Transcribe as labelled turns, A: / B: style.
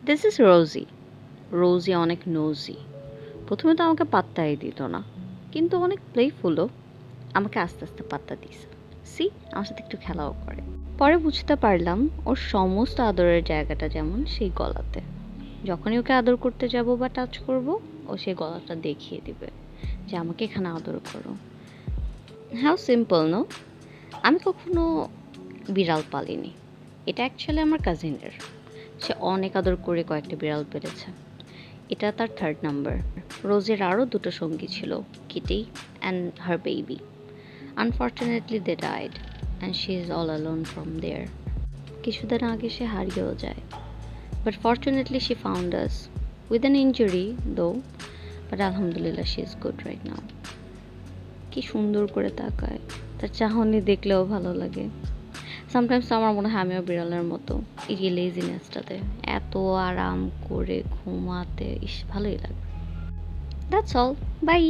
A: This is রোজি। রোজি অনেক নোজি। প্রথমে তো আমাকে পাত্তাই দিত না, কিন্তু অনেক প্লেফুলও। আমাকে আস্তে আস্তে পাত্তা দিছে। সি, আমার সাথে একটু খেলাও করে। পরে বুঝতে পারলাম ওর সমস্ত আদরের জায়গাটা যেমন সেই গলাতে। যখনই ওকে আদর করতে যাব বা টাচ করব, ও সেই গলাটা দেখিয়ে দিবে যে আমাকে এখানে আদর করো। How simple no? আমি কখনো বিড়াল পালিনি। এটা অ্যাকচুয়ালি আমার কাজিনের। সে অনেক আদর করে কয়েকটা বিড়াল পেরেছে। এটা তার থার্ড নাম্বার। রোজের আরও দুটো সঙ্গী ছিল, Kitty and her baby. Unfortunately they died and she is all alone from there. কিছুদিন আগে সে হারিয়েও যায়। But fortunately she found us with an injury though, but আলহামদুলিল্লাহ she is good right now. কি সুন্দর করে তাকায়, তার চাহনি দেখলেও ভালো লাগে। সামটাইমস আমার মনে হয় আমিও বিড়ালের মতো, এই যে লেজিনেসটাতে এত আরাম করে ঘুমাতে ইস ভালোই লাগে। That's all, by.